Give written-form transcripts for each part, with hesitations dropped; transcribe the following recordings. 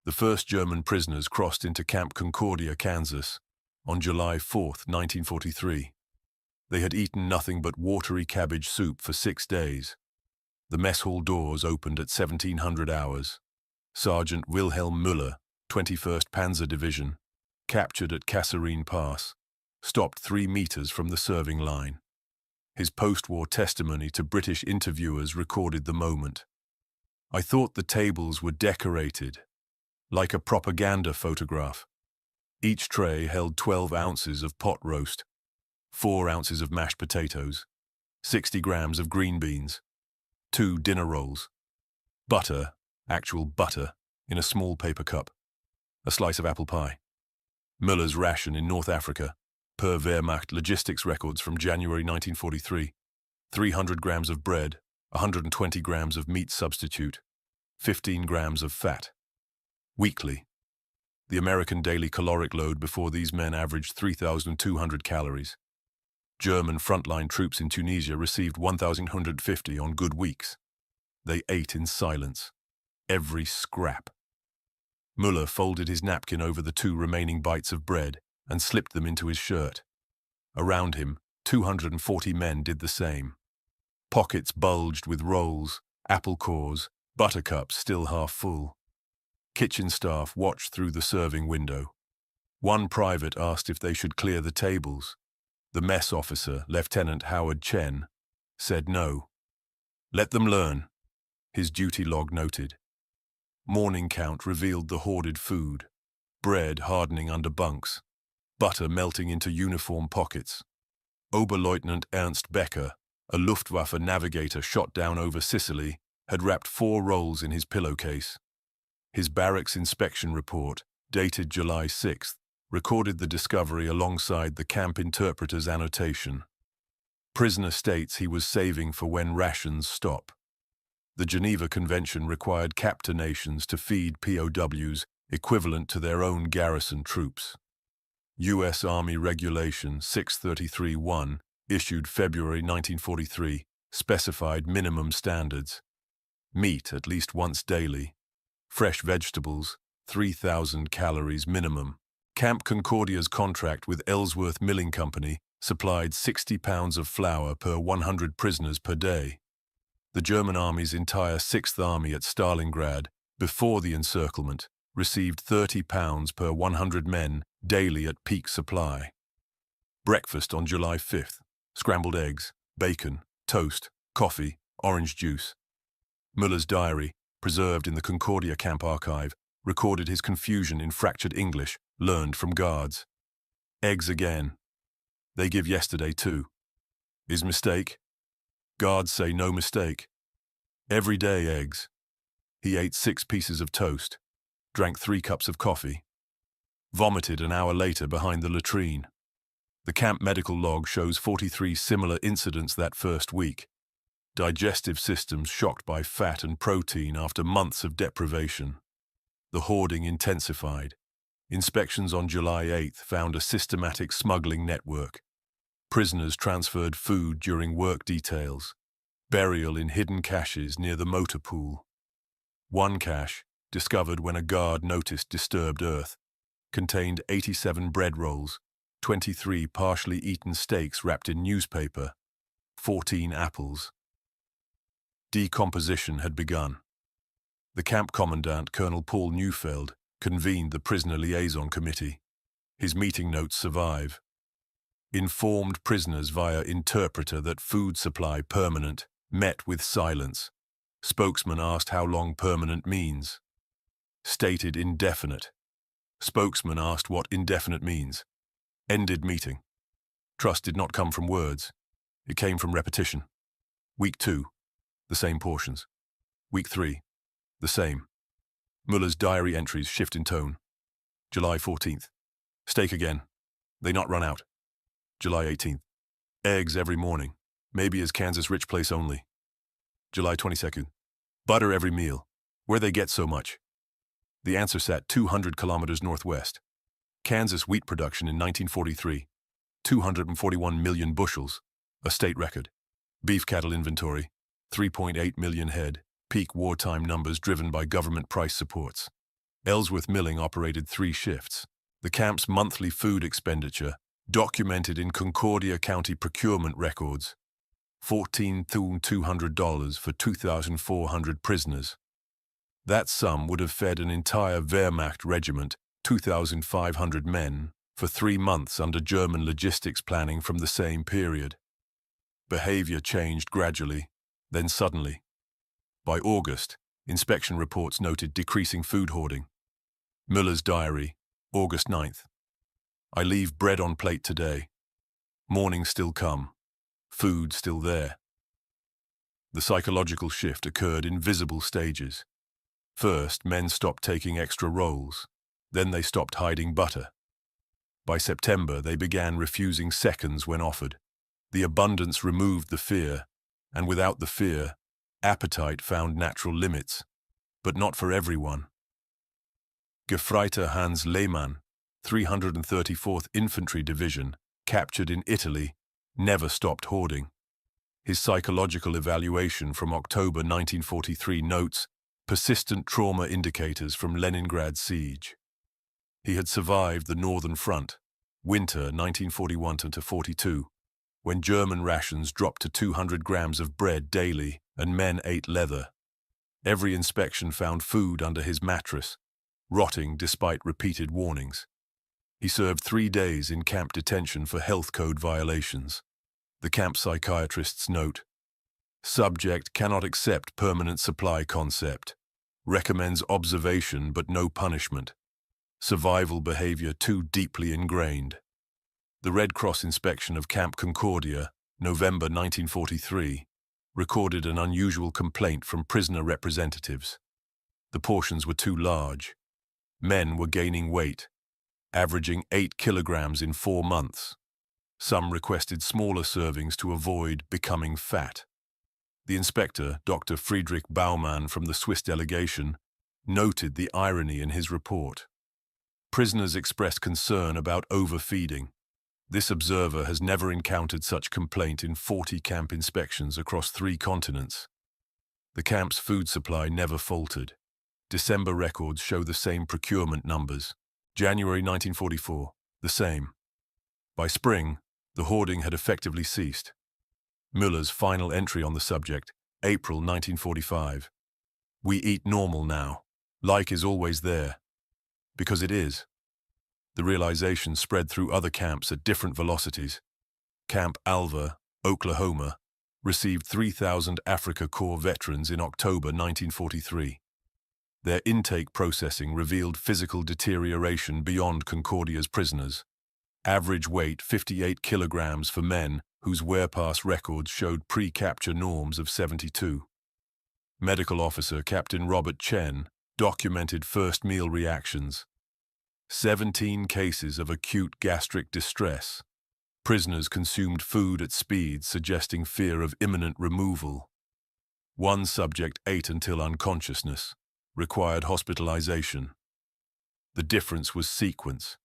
The first German prisoners crossed into Camp Concordia, Kansas, on July 4, 1943. They had eaten nothing but watery cabbage soup for 6 days. The mess hall doors opened at 1700 hours. Sergeant Wilhelm Müller, 21st Panzer Division, captured at Kasserine Pass, stopped 3 meters from the serving line. His post-war testimony to British interviewers recorded the moment. "I thought the tables were decorated, like a propaganda photograph. Each tray held 12 ounces of pot roast, 4 ounces of mashed potatoes, 60 grams of green beans, 2 dinner rolls, butter, actual butter, in a small paper cup, a slice of apple pie. Müller's ration in North Africa, per Wehrmacht logistics records from January 1943, 300 grams of bread, 120 grams of meat substitute, 15 grams of fat. Weekly. The American daily caloric load before these men averaged 3,200 calories. German frontline troops in Tunisia received 1,150 on good weeks. They ate in silence. Every scrap. Müller folded his napkin over the 2 remaining bites of bread and slipped them into his shirt. Around him, 240 men did the same. Pockets bulged with rolls, apple cores, buttercups still half full. Kitchen staff watched through the serving window. One private asked if they should clear the tables. The mess officer, Lieutenant Howard Chen, said no. "Let them learn," his duty log noted. Morning count revealed the hoarded food, bread hardening under bunks, butter melting into uniform pockets. Oberleutnant Ernst Becker, a Luftwaffe navigator shot down over Sicily, had wrapped 4 rolls in his pillowcase. His barracks inspection report, dated July 6, recorded the discovery alongside the camp interpreter's annotation. Prisoner states he was saving for when rations stop. The Geneva Convention required captor nations to feed POWs equivalent to their own garrison troops. U.S. Army Regulation 633-1, issued February 1943, specified minimum standards. Meat at least once daily. Fresh vegetables, 3,000 calories minimum. Camp Concordia's contract with Ellsworth Milling Company supplied 60 pounds of flour per 100 prisoners per day. The German Army's entire 6th Army at Stalingrad, before the encirclement, received 30 pounds per 100 men daily at peak supply. Breakfast on July 5th, scrambled eggs, bacon, toast, coffee, orange juice. Müller's diary, preserved in the Concordia camp archive, recorded his confusion in fractured English, learned from guards. "Eggs again. They give yesterday too. Is mistake? Guards say no mistake. Every day eggs." He ate 6 pieces of toast, drank 3 cups of coffee, vomited an hour later behind the latrine. The camp medical log shows 43 similar incidents that first week. Digestive systems shocked by fat and protein after months of deprivation. The hoarding intensified. Inspections on July 8 found a systematic smuggling network. Prisoners transferred food during work details. Burial in hidden caches near the motor pool. One cache, discovered when a guard noticed disturbed earth, contained 87 bread rolls, 23 partially eaten steaks wrapped in newspaper, 14 apples. Decomposition had begun. The camp commandant, Colonel Paul Neufeld, convened the prisoner liaison committee. His meeting notes survive. Informed prisoners via interpreter that food supply permanent, met with silence. Spokesman asked how long permanent means. Stated indefinite. Spokesman asked what indefinite means. Ended meeting. Trust did not come from words. It came from repetition. Week 2, the same portions. Week 3, the same. Müller's diary entries shift in tone. July 14th. Steak again. They not run out. July 18th. Eggs every morning. Maybe as Kansas rich place only. July 22nd. Butter every meal. Where they get so much? The answer sat 200 kilometers northwest. Kansas wheat production in 1943. 241 million bushels. A state record. Beef cattle inventory. 3.8 million head. Peak wartime numbers driven by government price supports. Ellsworth Milling operated 3 shifts. The camp's monthly food expenditure, documented in Concordia County procurement records, $14,200 for 2,400 prisoners. That sum would have fed an entire Wehrmacht regiment, 2,500 men, for 3 months under German logistics planning from the same period. Behavior changed gradually, then suddenly. By August, inspection reports noted decreasing food hoarding. Müller's diary, August 9th. I leave bread on plate today. Morning still come. Food still there. The psychological shift occurred in visible stages. First, men stopped taking extra rolls. Then they stopped hiding butter. By September, they began refusing seconds when offered. The abundance removed the fear, and without the fear, appetite found natural limits, but not for everyone. Gefreiter Hans Lehmann, 334th Infantry Division, captured in Italy, never stopped hoarding. His psychological evaluation from October 1943 notes persistent trauma indicators from Leningrad siege. He had survived the Northern Front, winter 1941-42, when German rations dropped to 200 grams of bread daily and men ate leather. Every inspection found food under his mattress, rotting despite repeated warnings. He served 3 days in camp detention for health code violations. The camp psychiatrists note, subject cannot accept permanent supply concept, recommends observation but no punishment, survival behavior too deeply ingrained. The Red Cross inspection of Camp Concordia, November 1943, recorded an unusual complaint from prisoner representatives. The portions were too large. Men were gaining weight, averaging 8 kilograms in 4 months. Some requested smaller servings to avoid becoming fat. The inspector, Dr. Friedrich Baumann from the Swiss delegation, noted the irony in his report. Prisoners expressed concern about overfeeding. This observer has never encountered such complaint in 40 camp inspections across 3 continents. The camp's food supply never faltered. December records show the same procurement numbers. January 1944, the same. By spring, the hoarding had effectively ceased. Müller's final entry on the subject, April 1945. We eat normal now. Like is always there. Because it is. The realization spread through other camps at different velocities. Camp Alva, Oklahoma, received 3,000 Africa Corps veterans in October 1943. Their intake processing revealed physical deterioration beyond Concordia's prisoners. Average weight 58 kilograms for men whose wear-pass records showed pre-capture norms of 72. Medical officer Captain Robert Chen documented first meal reactions. 17 cases of acute gastric distress. Prisoners consumed food at speeds suggesting fear of imminent removal. One subject ate until unconsciousness, required hospitalization. The difference was sequence.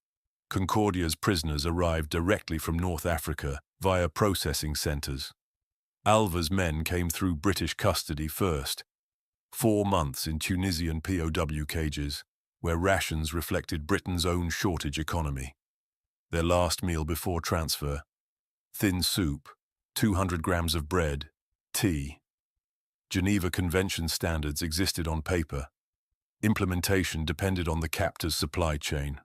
Concordia's prisoners arrived directly from North Africa via processing centers. Alva's men came through British custody first. 4 months in Tunisian POW cages, where rations reflected Britain's own shortage economy. Their last meal before transfer: thin soup, 200 grams of bread, tea. Geneva Convention standards existed on paper. Implementation depended on the captor's supply chain.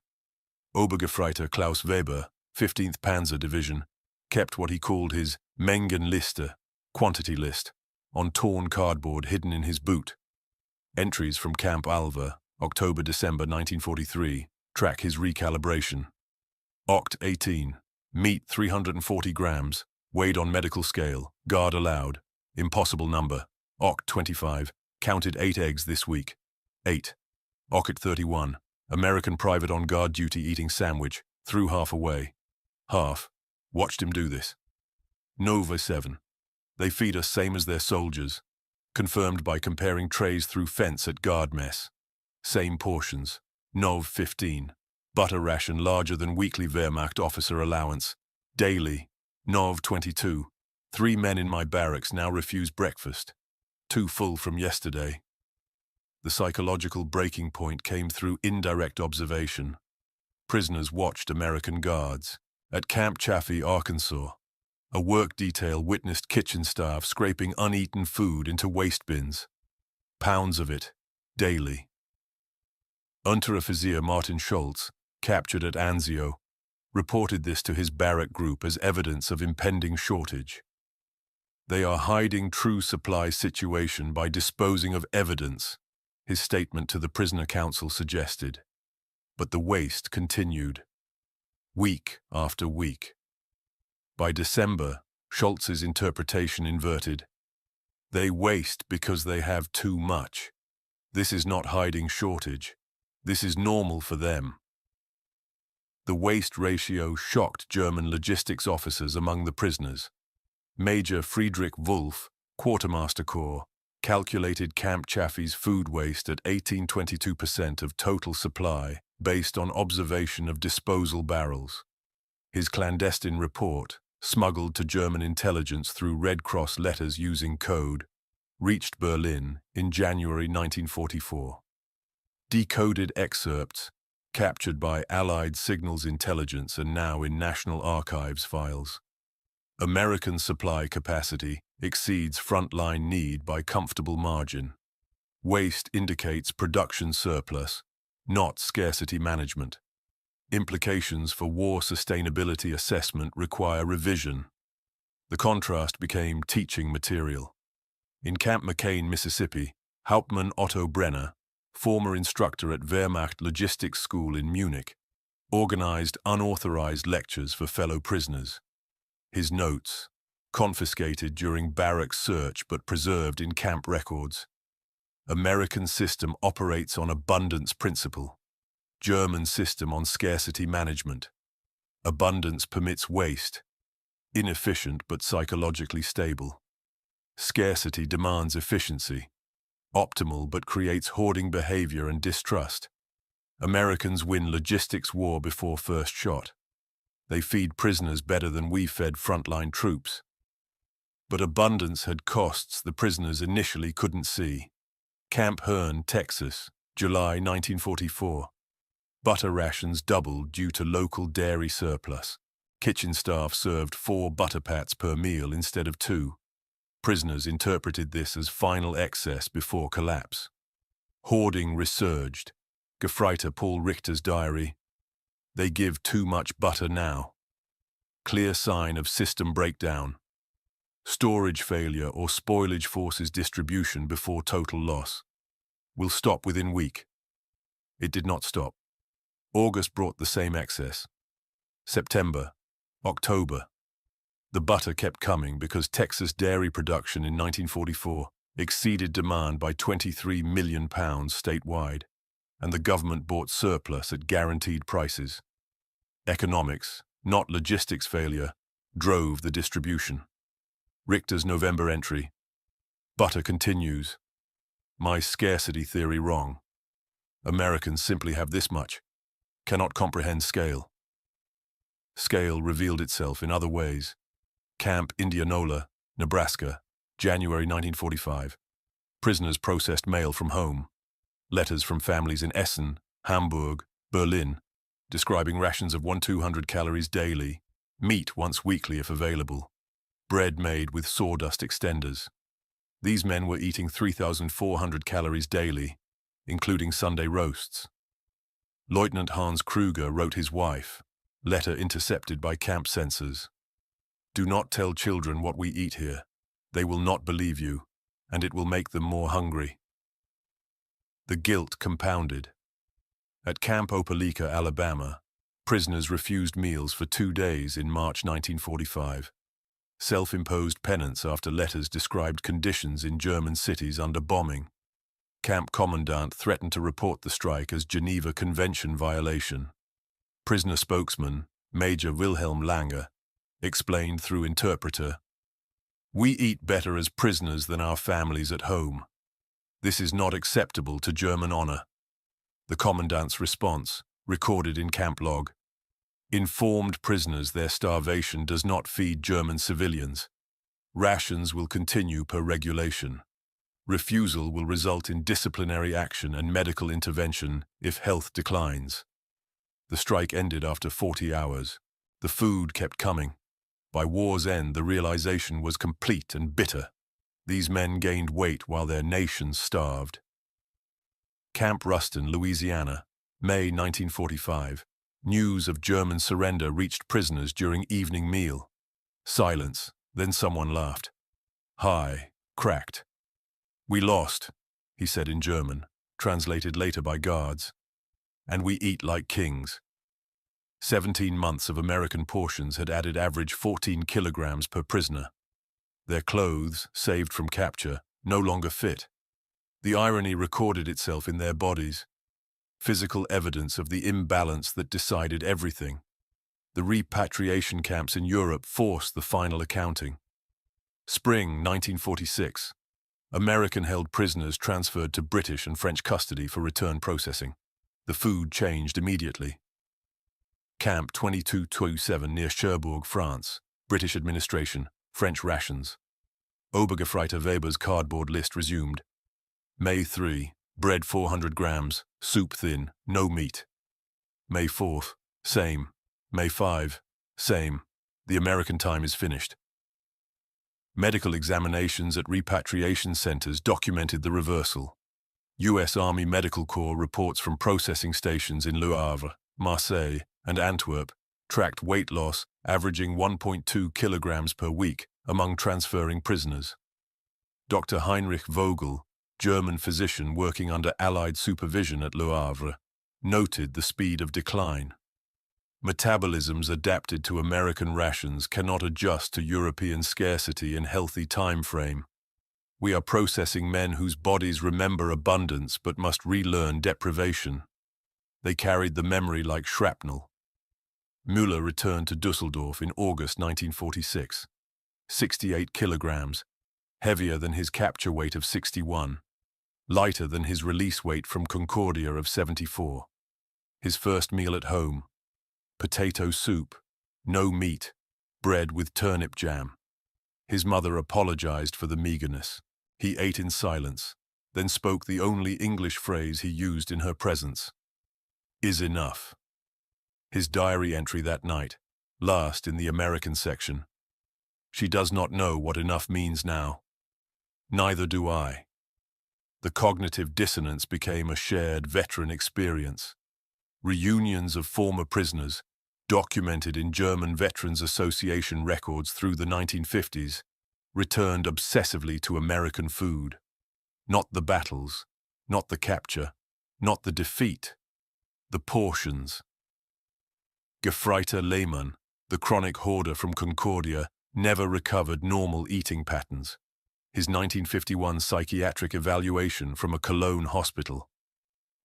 Obergefreiter Klaus Weber, 15th Panzer Division, kept what he called his Mengenliste, quantity list, on torn cardboard hidden in his boot. Entries from Camp Alva, October-December 1943, track his recalibration. Oct 18, meat 340 grams, weighed on medical scale, guard allowed, impossible number. Oct 25, counted 8 eggs this week. 8. Oct 31, American private on guard duty eating sandwich, threw half away. Half. Watched him do this. Nova 7. They feed us same as their soldiers. Confirmed by comparing trays through fence at guard mess. Same portions. Nov 15. Butter ration larger than weekly Wehrmacht officer allowance. Daily. Nov 22. 3 men in my barracks now refuse breakfast. Too full from yesterday. The psychological breaking point came through indirect observation. Prisoners watched American guards. At Camp Chaffee, Arkansas, a work detail witnessed kitchen staff scraping uneaten food into waste bins. Pounds of it, daily. Unteroffizier Martin Schultz, captured at Anzio, reported this to his barrack group as evidence of impending shortage. "They are hiding true supply situation by disposing of evidence," his statement to the prisoner council suggested. But the waste continued, week after week. By December, Schultz's interpretation inverted. "They waste because they have too much. This is not hiding shortage. This is normal for them." The waste ratio shocked German logistics officers among the prisoners. Major Friedrich Wolf, Quartermaster Corps, calculated Camp Chaffee's food waste at 18–22% of total supply based on observation of disposal barrels. His clandestine report, smuggled to German intelligence through Red Cross letters using code, reached Berlin in January 1944. Decoded excerpts, captured by Allied signals intelligence and now in National Archives files. American supply capacity exceeds frontline need by comfortable margin. Waste indicates production surplus, not scarcity management. Implications for war sustainability assessment require revision. The contrast became teaching material. In Camp McCain, Mississippi, Hauptmann Otto Brenner, former instructor at Wehrmacht Logistics School in Munich, organized unauthorized lectures for fellow prisoners. His notes, confiscated during barrack search but preserved in camp records. American system operates on abundance principle. German system on scarcity management. Abundance permits waste. Inefficient but psychologically stable. Scarcity demands efficiency. Optimal but creates hoarding behavior and distrust. Americans win logistics war before first shot. They feed prisoners better than we fed frontline troops. But abundance had costs the prisoners initially couldn't see. Camp Hearn, Texas, July 1944. Butter rations doubled due to local dairy surplus. Kitchen staff served 4 butter pats per meal instead of 2. Prisoners interpreted this as final excess before collapse. Hoarding resurged. Gefreiter Paul Richter's diary. "They give too much butter now." Clear sign of system breakdown. Storage failure or spoilage forces distribution before total loss. "Will stop within week." It did not stop. August brought the same excess. September, October. The butter kept coming because Texas dairy production in 1944 exceeded demand by 23 million pounds statewide, and the government bought surplus at guaranteed prices. Economics, not logistics failure, drove the distribution. Richter's November entry. "Butter continues. My scarcity theory wrong. Americans simply have this much. Cannot comprehend scale." Scale revealed itself in other ways. Camp Indianola, Nebraska, January 1945. Prisoners processed mail from home. Letters from families in Essen, Hamburg, Berlin, describing rations of 1–200 calories daily, meat once weekly if available, bread made with sawdust extenders. These men were eating 3,400 calories daily, including Sunday roasts. Lieutenant Hans Kruger wrote his wife, letter intercepted by camp censors. "Do not tell children what we eat here. They will not believe you, and it will make them more hungry." The guilt compounded. At Camp Opelika, Alabama, prisoners refused meals for 2 days in March 1945. Self-imposed penance after letters described conditions in German cities under bombing. Camp commandant threatened to report the strike as Geneva Convention violation. Prisoner spokesman, Major Wilhelm Lange, explained through interpreter, "We eat better as prisoners than our families at home. This is not acceptable to German honor." The commandant's response, recorded in camp log. "Informed prisoners their starvation does not feed German civilians. Rations will continue per regulation." Refusal will result in disciplinary action and medical intervention if health declines. The strike ended after 40 hours. The food kept coming. By war's end, the realization was complete and bitter. These men gained weight while their nations starved. Camp Ruston, Louisiana, May 1945. News of German surrender reached prisoners during evening meal. Silence, then someone laughed. Hi, cracked. We lost, he said in German, translated later by guards. And we eat like kings. 17 months of American portions had added average 14 kilograms per prisoner. Their clothes, saved from capture, no longer fit. The irony recorded itself in their bodies. Physical evidence of the imbalance that decided everything. The repatriation camps in Europe forced the final accounting. Spring 1946. American-held prisoners transferred to British and French custody for return processing. The food changed immediately. Camp 2227 near Cherbourg, France. British administration, French rations. Obergefreiter Weber's cardboard list resumed. May 3. Bread 400 grams, soup thin, no meat. May 4th. Same. May 5. Same. The American time is finished. Medical examinations at repatriation centers documented the reversal. U.S. Army Medical Corps reports from processing stations in Le Havre, Marseille, and Antwerp tracked weight loss averaging 1.2 kilograms per week among transferring prisoners. Dr. Heinrich Vogel, German physician working under Allied supervision at Le Havre, noted the speed of decline. Metabolisms adapted to American rations cannot adjust to European scarcity in healthy time frame. We are processing men whose bodies remember abundance but must relearn deprivation. They carried the memory like shrapnel. Müller returned to Dusseldorf in August 1946. 68 kilograms, heavier than his capture weight of 61, lighter than his release weight from Concordia of 74. His first meal at home, potato soup, no meat, bread with turnip jam. His mother apologized for the meagerness. He ate in silence, then spoke the only English phrase he used in her presence. Is enough. His diary entry that night, last in the American section. She does not know what enough means now. Neither do I. The cognitive dissonance became a shared veteran experience. Reunions of former prisoners, documented in German Veterans Association records through the 1950s, returned obsessively to American food. Not the battles, not the capture, not the defeat, the portions. Gefreiter Lehmann, the chronic hoarder from Concordia, never recovered normal eating patterns. His 1951 psychiatric evaluation from a Cologne hospital.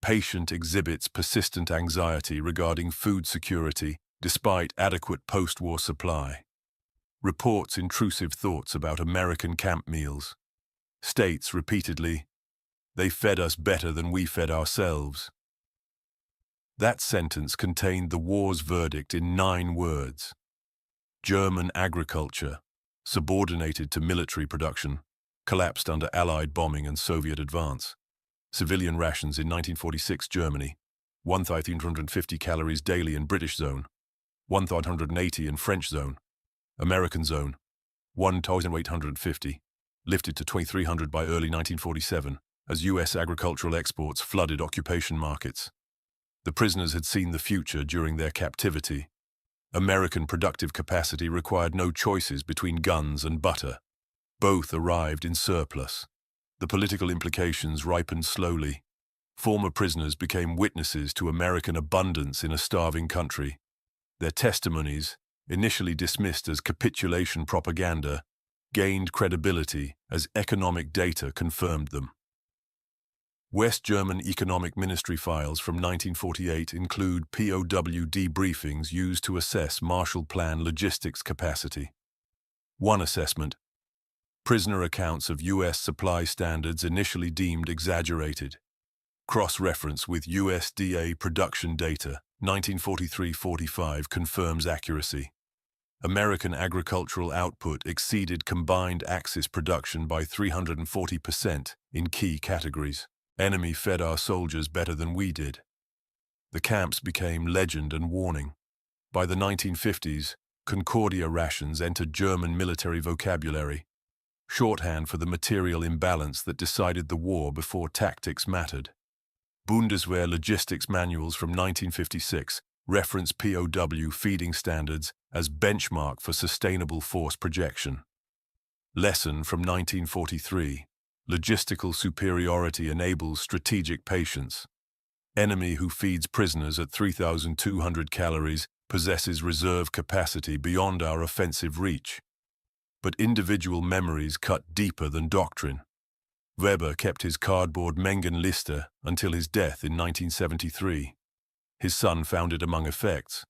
Patient exhibits persistent anxiety regarding food security despite adequate post-war supply. Reports intrusive thoughts about American camp meals. States repeatedly, "They fed us better than we fed ourselves." That sentence contained the war's verdict in 9 words. German agriculture, subordinated to military production, collapsed under Allied bombing and Soviet advance. Civilian rations in 1946 Germany, 1,350 calories daily in British zone, 1,180 in French zone. American zone, 1,850, lifted to 2,300 by early 1947 as U.S. agricultural exports flooded occupation markets. The prisoners had seen the future during their captivity. American productive capacity required no choices between guns and butter. Both arrived in surplus. The political implications ripened slowly. Former prisoners became witnesses to American abundance in a starving country. Their testimonies, initially dismissed as capitulation propaganda, gained credibility as economic data confirmed them. West German Economic Ministry files from 1948 include POW debriefings used to assess Marshall Plan logistics capacity. One assessment: prisoner accounts of U.S. supply standards initially deemed exaggerated. Cross-reference with USDA production data, 1943-45, confirms accuracy. American agricultural output exceeded combined Axis production by 340% in key categories. Enemy fed our soldiers better than we did. The camps became legend and warning. By the 1950s, Concordia rations entered German military vocabulary, shorthand for the material imbalance that decided the war before tactics mattered. Bundeswehr logistics manuals from 1956 reference POW feeding standards as benchmark for sustainable force projection. Lesson from 1943: logistical superiority enables strategic patience. Enemy who feeds prisoners at 3,200 calories possesses reserve capacity beyond our offensive reach. But individual memories cut deeper than doctrine. Weber kept his cardboard Mengenliste until his death in 1973. His son found it among effects.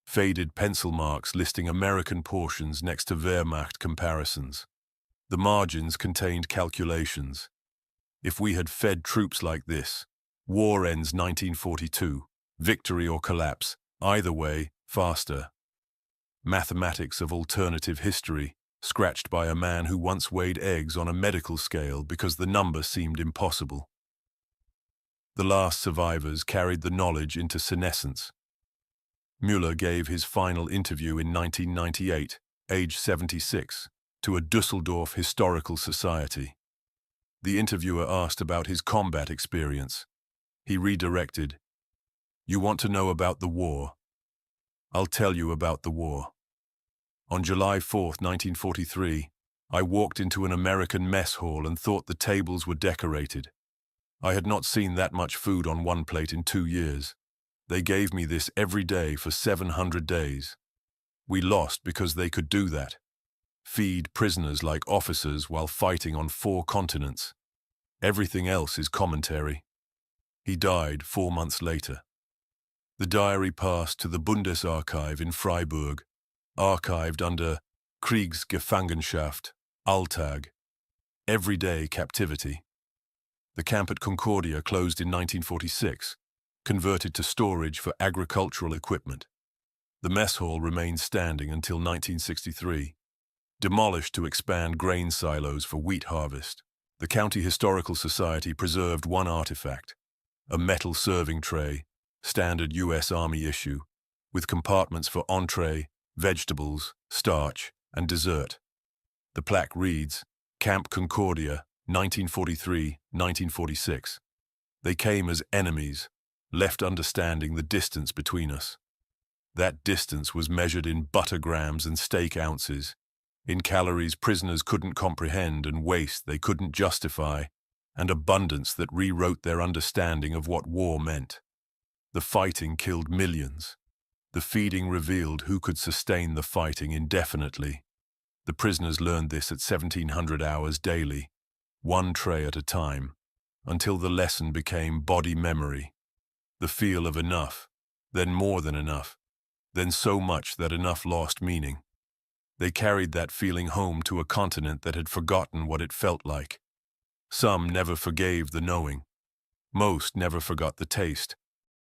Faded pencil marks listing American portions next to Wehrmacht comparisons. The margins contained calculations. If we had fed troops like this, war ends 1942, victory or collapse, either way, faster. Mathematics of alternative history, scratched by a man who once weighed eggs on a medical scale because the number seemed impossible. The last survivors carried the knowledge into senescence. Müller gave his final interview in 1998, age 76, to a Düsseldorf historical society. The interviewer asked about his combat experience. He redirected, "You want to know about the war? I'll tell you about the war. On July 4, 1943, I walked into an American mess hall and thought the tables were decorated. I had not seen that much food on one plate in 2 years. They gave me this every day for 700 days. We lost because they could do that. Feed prisoners like officers while fighting on 4 continents. Everything else is commentary." He died 4 months later. The diary passed to the Bundesarchiv in Freiburg, archived under Kriegsgefangenschaft, Alltag, everyday captivity. The camp at Concordia closed in 1946, converted to storage for agricultural equipment. The mess hall remained standing until 1963, demolished to expand grain silos for wheat harvest. The County Historical Society preserved one artifact, a metal serving tray, standard U.S. Army issue, with compartments for entree, vegetables, starch, and dessert. The plaque reads, Camp Concordia, 1943-1946. They came as enemies, left understanding the distance between us. That distance was measured in butter grams and steak ounces, in calories prisoners couldn't comprehend and waste they couldn't justify, and abundance that rewrote their understanding of what war meant. The fighting killed millions. The feeding revealed who could sustain the fighting indefinitely. The prisoners learned this at 1,700 hours daily, one tray at a time, until the lesson became body memory. The feel of enough, then more than enough, then so much that enough lost meaning. They carried that feeling home to a continent that had forgotten what it felt like. Some never forgave the knowing. Most never forgot the taste.